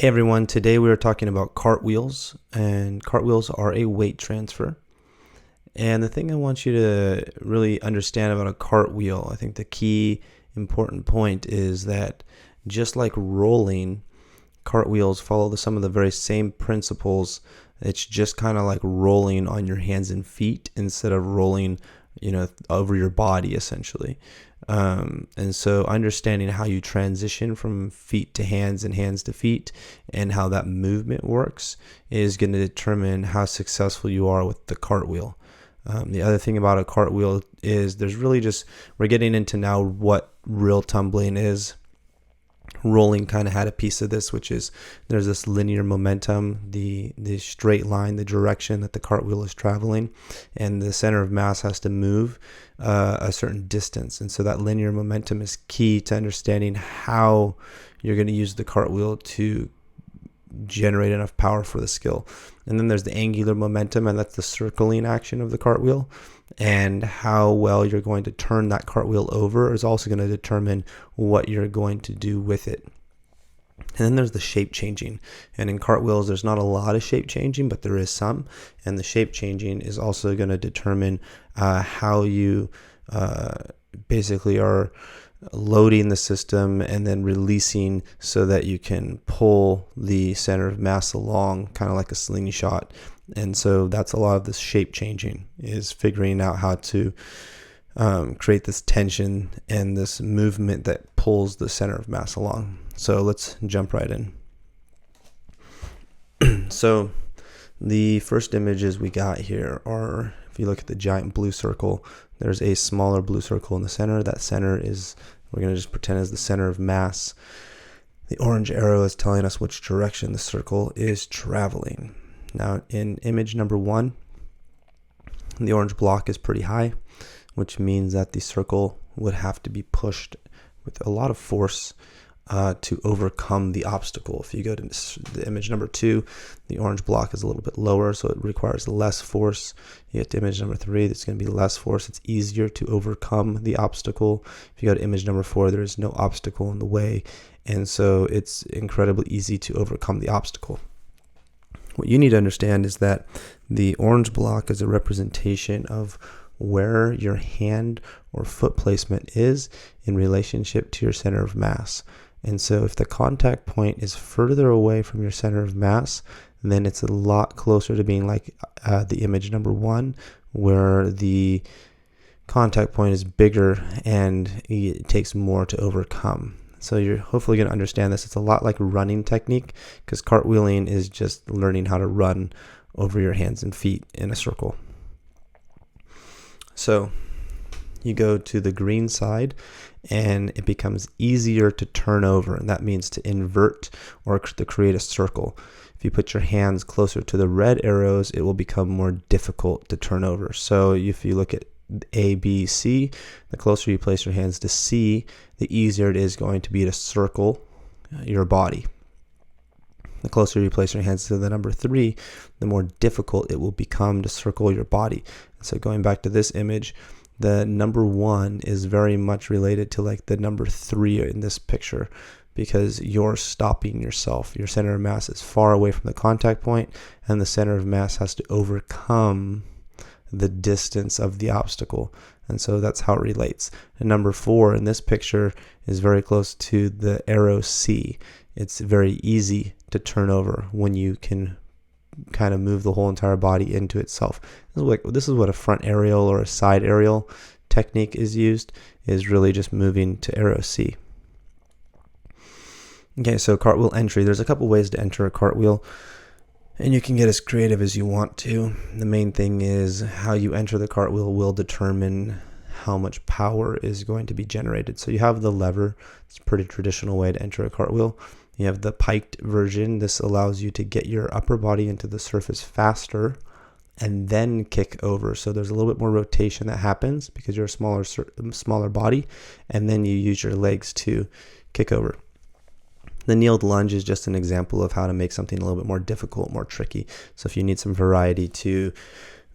Hey everyone, today we are talking about cartwheels, and cartwheels are a weight transfer. And the thing I want you to really understand about a cartwheel, I think the key important point is that just like rolling, cartwheels follow some of the very same principles. It's just kind of like rolling on your hands and feet instead of rolling, over your body essentially. And so understanding how you transition from feet to hands and hands to feet and how that movement works is going to determine how successful you are with the cartwheel. The other thing about a cartwheel is we're getting into now what real tumbling is. Rolling kind of had a piece of this, which is there's this linear momentum, the straight line, the direction that the cartwheel is traveling, and the center of mass has to move a certain distance. And so that linear momentum is key to understanding how you're going to use the cartwheel to generate enough power for the skill. And then there's the angular momentum, and that's the circling action of the cartwheel. And how well you're going to turn that cartwheel over is also going to determine what you're going to do with it. And then there's the shape changing. And in cartwheels, there's not a lot of shape changing, but there is some. And the shape changing is also going to determine how you basically are loading the system and then releasing so that you can pull the center of mass along, kind of like a slingshot. And so that's a lot of this shape changing, is figuring out how to create this tension and this movement that pulls the center of mass along. So let's jump right in. So the first images we got here are, if you look at the giant blue circle, there's a smaller blue circle in the center. That center is, we're going to just pretend is the center of mass. The orange arrow is telling us which direction the circle is traveling. Now in image number 1, the orange block is pretty high, which means that the circle would have to be pushed with a lot of force to overcome the obstacle. If you go to the image number 2, the orange block is a little bit lower, so it requires less force. You get to image number 3, it's going to be less force. It's easier to overcome the obstacle. If you go to image number 4, there is no obstacle in the way, and so it's incredibly easy to overcome the obstacle. What you need to understand is that the orange block is a representation of where your hand or foot placement is in relationship to your center of mass. And so if the contact point is further away from your center of mass, then it's a lot closer to being like the image number 1, where the contact point is bigger and it takes more to overcome. So you're hopefully going to understand this. It's a lot like running technique, because cartwheeling is just learning how to run over your hands and feet in a circle. So you go to the green side and it becomes easier to turn over, and that means to invert or to create a circle. If you put your hands closer to the red arrows, it will become more difficult to turn over. So if you look at A, B, C, the closer you place your hands to C, the easier it is going to be to circle your body. The closer you place your hands to the number 3, the more difficult it will become to circle your body. So going back to this image, the number 1 is very much related to like the number 3 in this picture, because you're stopping yourself. Your center of mass is far away from the contact point, and the center of mass has to overcome the distance of the obstacle. And so that's how it relates. And number 4 in this picture is very close to the arrow C. It's very easy to turn over when you can kind of move the whole entire body into itself. This is what a front aerial or a side aerial technique is used, is really just moving to arrow C. Okay, so cartwheel entry. There's a couple ways to enter a cartwheel, and you can get as creative as you want to. The main thing is how you enter the cartwheel will determine how much power is going to be generated. So you have the lever. It's a pretty traditional way to enter a cartwheel. You have the piked version. This allows you to get your upper body into the surface faster and then kick over. So there's a little bit more rotation that happens because you're a smaller body, and then you use your legs to kick over. The kneeled lunge is just an example of how to make something a little bit more difficult, more tricky. So if you need some variety to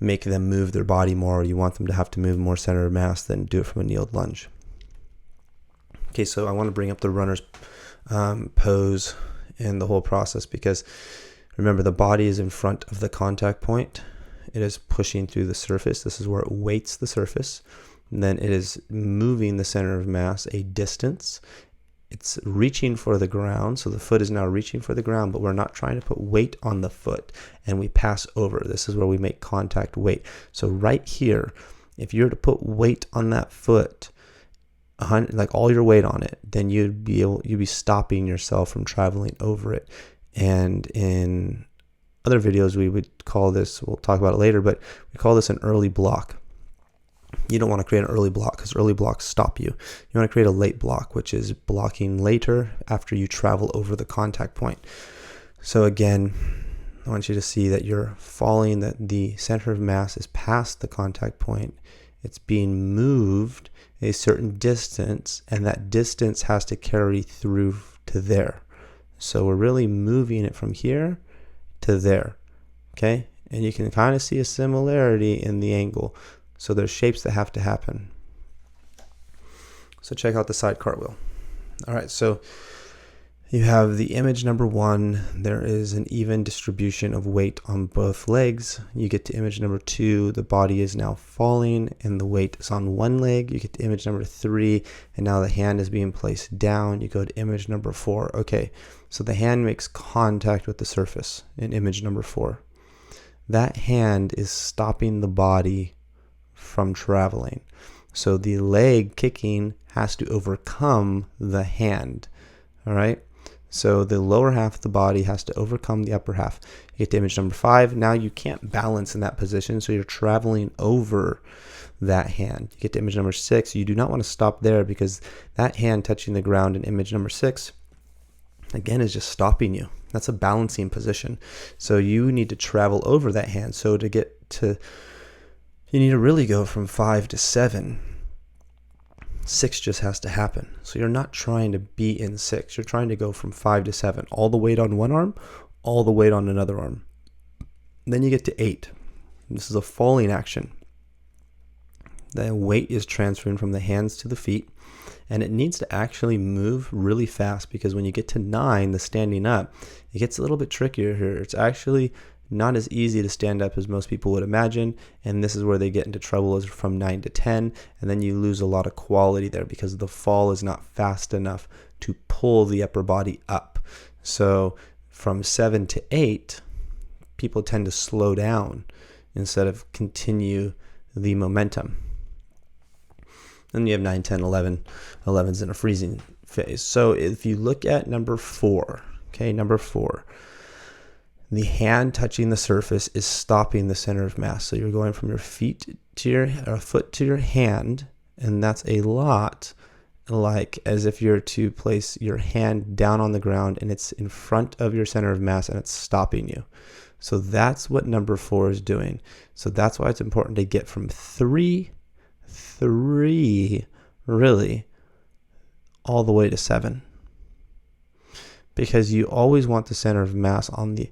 make them move their body more, or you want them to have to move more center of mass, then do it from a kneeled lunge. Okay, so I want to bring up the runner's pose in the whole process, because remember, the body is in front of the contact point. It is pushing through the surface. This is where it weights the surface. And then it is moving the center of mass a distance. It's reaching for the ground. So the foot is now reaching for the ground, but we're not trying to put weight on the foot, and we pass over. This is where we make contact weight. So right here, if you were to put weight on that foot, like all your weight on it, then you'd be stopping yourself from traveling over it. And in other videos, we would call this, we'll talk about it later, but we call this an early block. You don't want to create an early block because early blocks stop you. You want to create a late block, which is blocking later after you travel over the contact point. So again, I want you to see that you're falling, that the center of mass is past the contact point. It's being moved a certain distance, and that distance has to carry through to there. So we're really moving it from here to there, okay? And you can kind of see a similarity in the angle. So there's shapes that have to happen. So check out the side cartwheel. All right, so you have the image number 1. There is an even distribution of weight on both legs. You get to image number 2. The body is now falling and the weight is on one leg. You get to image number 3, and now the hand is being placed down. You go to image number 4. Okay, so the hand makes contact with the surface in image number 4. That hand is stopping the body from traveling. So the leg kicking has to overcome the hand. All right. So the lower half of the body has to overcome the upper half. You get to image number 5. Now you can't balance in that position, so you're traveling over that hand. You get to image number 6. You do not want to stop there, because that hand touching the ground in image number 6, again, is just stopping you. That's a balancing position. So you need to travel over that hand. So to get to, you need to really go from 5 to 7. 6 just has to happen. So you're not trying to be in 6. You're trying to go from 5 to 7. All the weight on one arm, all the weight on another arm. Then you get to 8. This is a falling action. The weight is transferring from the hands to the feet, and it needs to actually move really fast, because when you get to 9, the standing up, it gets a little bit trickier here. It's actually not as easy to stand up as most people would imagine, and this is where they get into trouble, is from 9 to 10, and then you lose a lot of quality there because the fall is not fast enough to pull the upper body up. So from 7 to 8, people tend to slow down instead of continue the momentum. Then you have 9, 10, 11. 11's in a freezing phase. So if you look at number 4, okay, number 4, the hand touching the surface is stopping the center of mass. So you're going from your feet to your foot to your hand, and that's a lot like as if you're to place your hand down on the ground and it's in front of your center of mass and it's stopping you. So that's what number 4 is doing. So that's why it's important to get from 3 really all the way to 7, because you always want the center of mass on the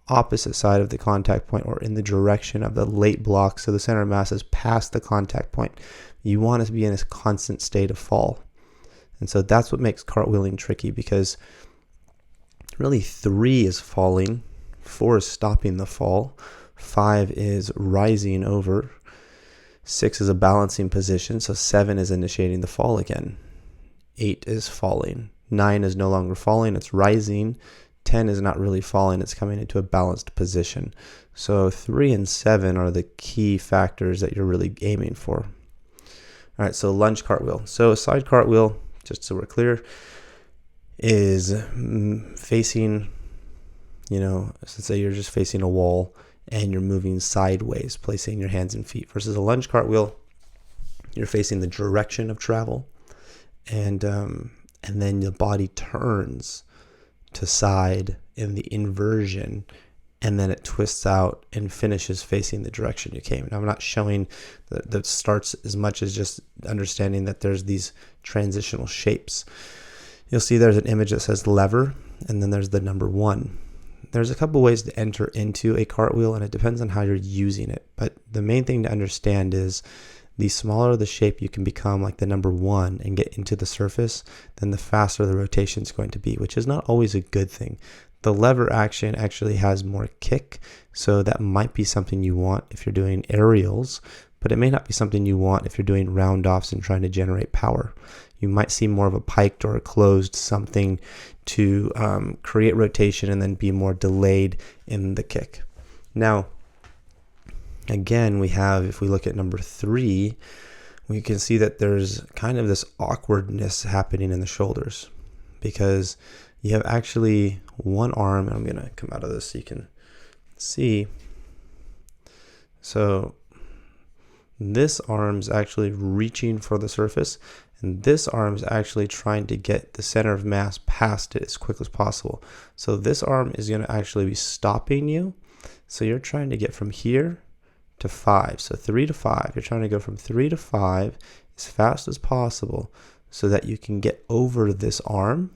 opposite side of the contact point, or in the direction of the late block, so the center of mass is past the contact point. You want it to be in a constant state of fall. And so that's what makes cartwheeling tricky, because really 3 is falling, 4 is stopping the fall, 5 is rising over, 6 is a balancing position, so 7 is initiating the fall again, 8 is falling, 9 is no longer falling, it's rising, 10 is not really falling, it's coming into a balanced position. So 3 and 7 are the key factors that you're really aiming for. All right, so lunge cartwheel. So a side cartwheel, just so we're clear, is facing, let's say you're just facing a wall and you're moving sideways, placing your hands and feet, versus a lunge cartwheel, you're facing the direction of travel, and then the body turns to side in the inversion, and then it twists out and finishes facing the direction you came. Now, I'm not showing the starts as much as just understanding that there's these transitional shapes. You'll see there's an image that says lever, and then there's the number 1. There's a couple ways to enter into a cartwheel, and it depends on how you're using it. But the main thing to understand is the smaller the shape you can become, like the number 1, and get into the surface, then the faster the rotation is going to be, which is not always a good thing. The lever action actually has more kick, so that might be something you want if you're doing aerials, but it may not be something you want if you're doing round-offs and trying to generate power. You might see more of a piked or a closed something to create rotation and then be more delayed in the kick. Now, again, we have, if we look at number 3, we can see that there's kind of this awkwardness happening in the shoulders because you have actually one arm, and I'm going to come out of this so you can see. So this arm's actually reaching for the surface, and this arm's actually trying to get the center of mass past it as quick as possible. So this arm is going to actually be stopping you. So you're trying to get from here to 5. So 3 to 5. You're trying to go from 3 to 5 as fast as possible so that you can get over this arm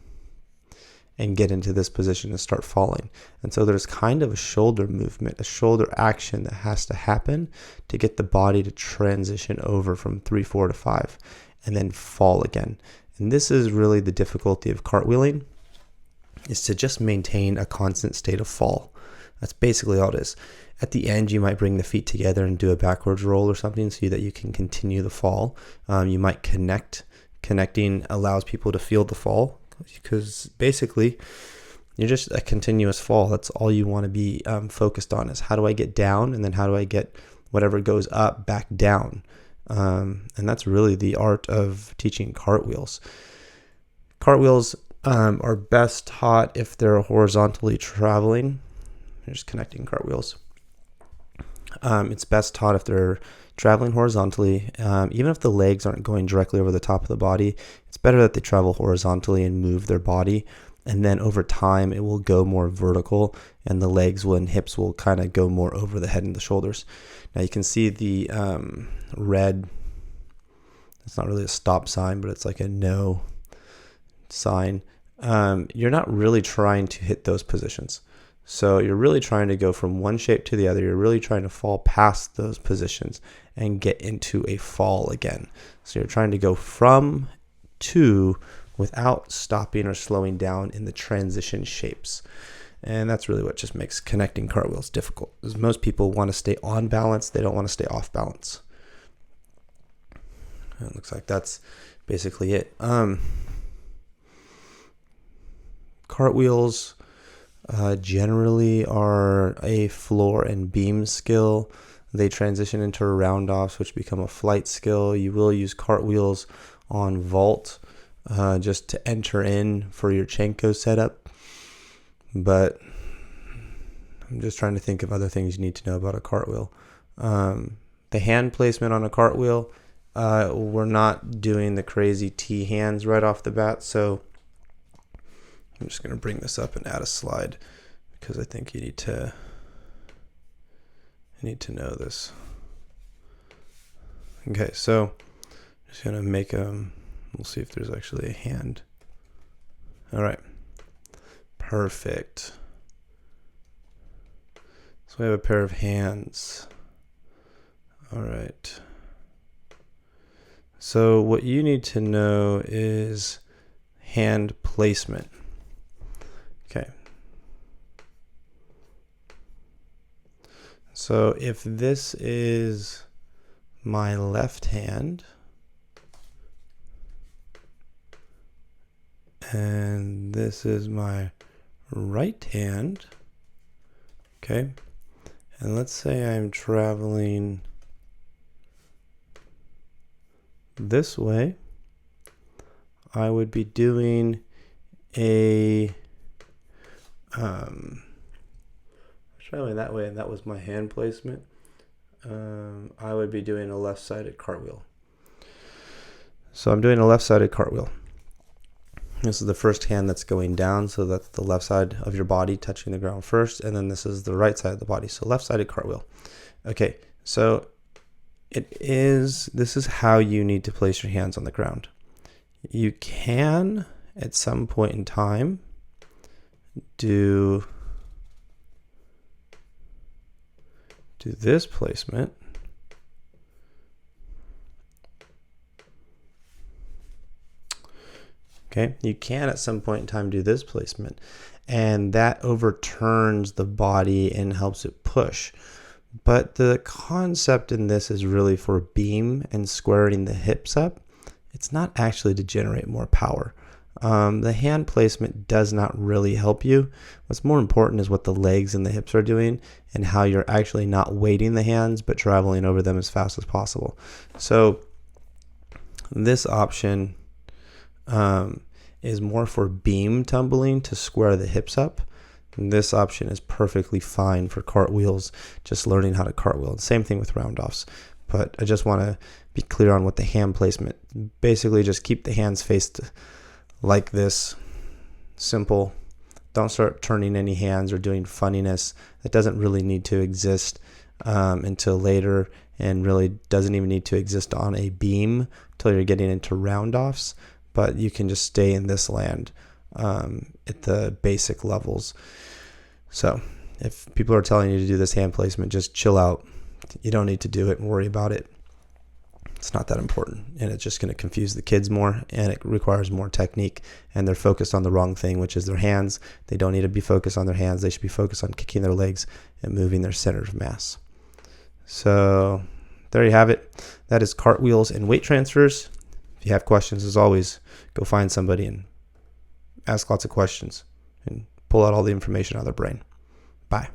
and get into this position and start falling. And so there's kind of a shoulder movement, a shoulder action that has to happen to get the body to transition over from 3, 4 to 5 and then fall again. And this is really the difficulty of cartwheeling, is to just maintain a constant state of fall. That's basically all it is. At the end, you might bring the feet together and do a backwards roll or something so that you can continue the fall. You might connect. Connecting allows people to feel the fall because basically you're just a continuous fall. That's all you want to be focused on, is how do I get down, and then how do I get whatever goes up back down. And that's really the art of teaching cartwheels. Cartwheels are best taught if they're horizontally traveling. You're just connecting cartwheels. It's best taught if they're traveling horizontally. Even if the legs aren't going directly over the top of the body, it's better that they travel horizontally and move their body. And then over time, it will go more vertical, and the legs and hips will kind of go more over the head and the shoulders. Now you can see the red. It's not really a stop sign, but it's like a no sign. You're not really trying to hit those positions. So you're really trying to go from one shape to the other. You're really trying to fall past those positions and get into a fall again. So you're trying to go from to without stopping or slowing down in the transition shapes. And that's really what just makes connecting cartwheels difficult, because most people want to stay on balance. They don't want to stay off balance. It looks like that's basically it. Cartwheels generally are a floor and beam skill. They transition into round-offs, which become a flight skill. You will use cartwheels on vault just to enter in for your Chenko setup. But I'm just trying to think of other things you need to know about a cartwheel. The hand placement on a cartwheel, we're not doing the crazy T hands right off the bat, so I'm just going to bring this up and add a slide because I think you need to know this. Okay, so I'm just going to make we'll see if there's actually a hand. All right. Perfect. So we have a pair of hands. All right. So what you need to know is hand placement. Okay. So if this is my left hand and this is my right hand, okay, and let's say I'm traveling this way, I would be doing a traveling that way, and that was my hand placement. I would be doing a left-sided cartwheel. So I'm doing a left-sided cartwheel. This is the first hand that's going down, so that's the left side of your body touching the ground first, and then this is the right side of the body, so left-sided cartwheel. Okay, so this is how you need to place your hands on the ground. You can, at some point in time, do this placement, Okay, you can at some point in time do this placement, and that overturns the body and helps it push. But the concept in this is really for beam and squaring the hips up. It's not actually to generate more power. The hand placement does not really help you. What's more important is what the legs and the hips are doing and how you're actually not weighting the hands but traveling over them as fast as possible. So this option is more for beam tumbling to square the hips up. And this option is perfectly fine for cartwheels, just learning how to cartwheel. Same thing with round-offs. But I just want to be clear on what the hand placement. Basically, just keep the hands faced like this. Simple. Don't start turning any hands or doing funniness. That doesn't really need to exist until later, and really doesn't even need to exist on a beam until you're getting into round-offs. But you can just stay in this land at the basic levels. So if people are telling you to do this hand placement, just chill out. You don't need to do it and worry about it. It's not that important, and it's just going to confuse the kids more, and it requires more technique, and they're focused on the wrong thing, which is their hands. They don't need to be focused on their hands. They should be focused on kicking their legs and moving their center of mass. So there you have it. That is cartwheels and weight transfers. If you have questions, as always, go find somebody and ask lots of questions and pull out all the information out of their brain. Bye.